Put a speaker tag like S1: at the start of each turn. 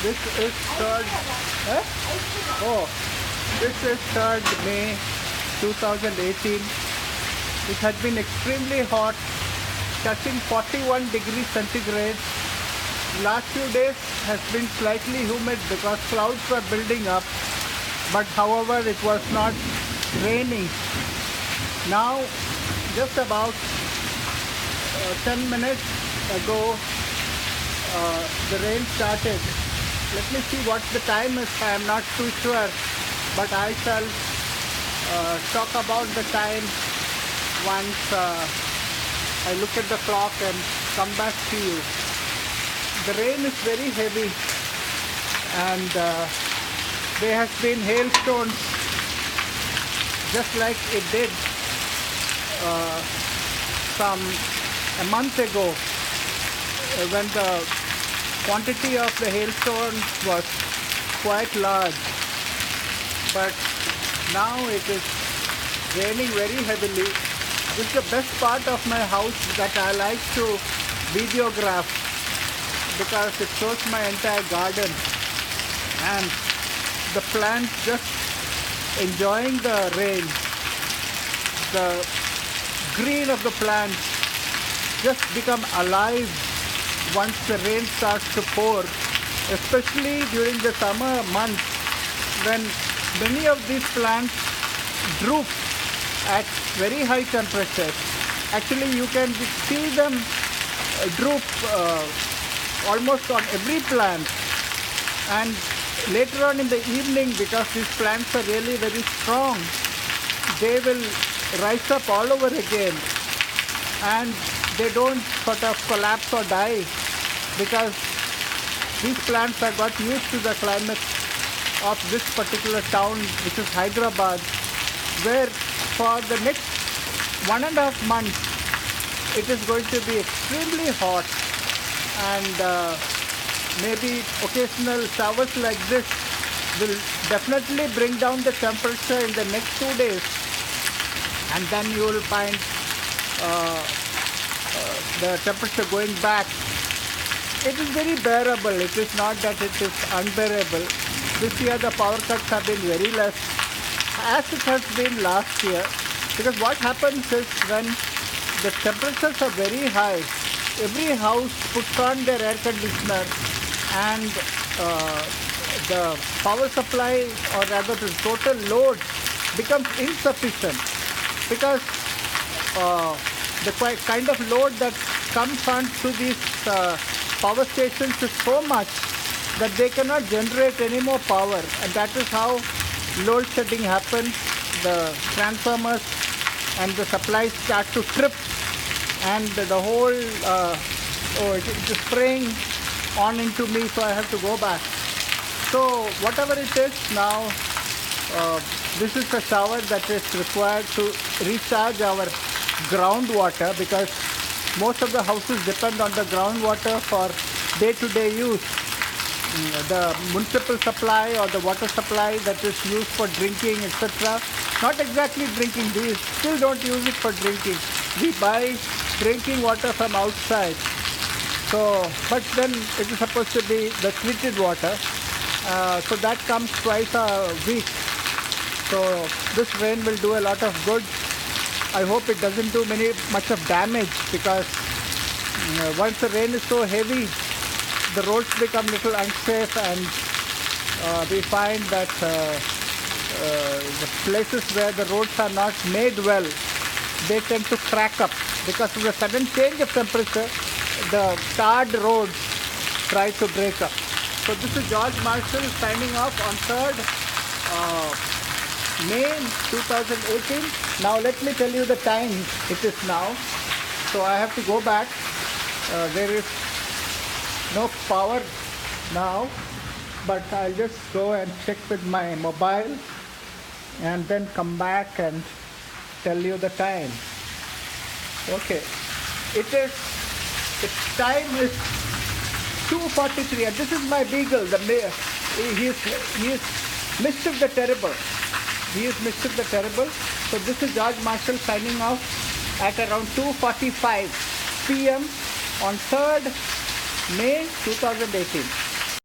S1: This is 3rd. Eh? Oh, this is 3rd May 2018. It had been extremely hot, touching 41 degrees centigrade. Last few days has been slightly humid because clouds were building up, but however it was not raining. Now, just about 10 minutes ago, the rain started. Let me see what the time is. I am not too sure, but I shall talk about the time once I look at the clock and come back to you. The rain is very heavy, and there has been hailstones just like it did a month ago when the quantity of the hailstones was quite large. But now it is raining very heavily. This is the best part of my house that I like to videograph because it shows my entire garden and the plants just enjoying the rain. The green of the plants just become alive once the rain starts to pour, especially during the summer months when many of these plants droop at very high temperatures. Actually, you can see them droop almost on every plant, and later on in the evening, because these plants are really very strong, they will rise up all over again, and they don't sort of collapse or die because these plants have got used to the climate of this particular town, which is Hyderabad, where for the next 1.5 months it is going to be extremely hot, and maybe occasional showers like this will definitely bring down the temperature in the next 2 days, and then you will find the temperature going back. It is very bearable. It is not that it is unbearable. This year the power cuts have been very less, as it has been last year, because what happens is when the temperatures are very high, every house puts on their air conditioner, and the power supply, or rather the total load, becomes insufficient because the kind of load that comes on to these power stations is so much that they cannot generate any more power, and that is how load shedding happens. The transformers and the supplies start to trip, and the whole it is spraying on into me, so I have to go back. So whatever it is now, this is a shower that is required to recharge our groundwater, because most of the houses depend on the groundwater for day-to-day use. The municipal supply or the water supply that is used for drinking, etc. Not exactly drinking, we still don't use it for drinking. We buy drinking water from outside. So, but then it is supposed to be the treated water. So that comes twice a week. So this rain will do a lot of good. I hope it doesn't do much of damage, because once the rain is so heavy, the roads become little unsafe, and we find that the places where the roads are not made well, they tend to crack up because of the sudden change of temperature. The tarred roads try to break up. So this is George Marshall signing off on 3rd May 2018. Now let me tell you the time it is now. So I have to go back. There is no power now, but I'll just go and check with my mobile and then come back and tell you the time. Okay, the time is 2:43, and this is my beagle. He is Mischief the Terrible. He is Mischief the Terrible. So this is George Marshall signing off at around 2:45 p.m. on 3rd May 2018.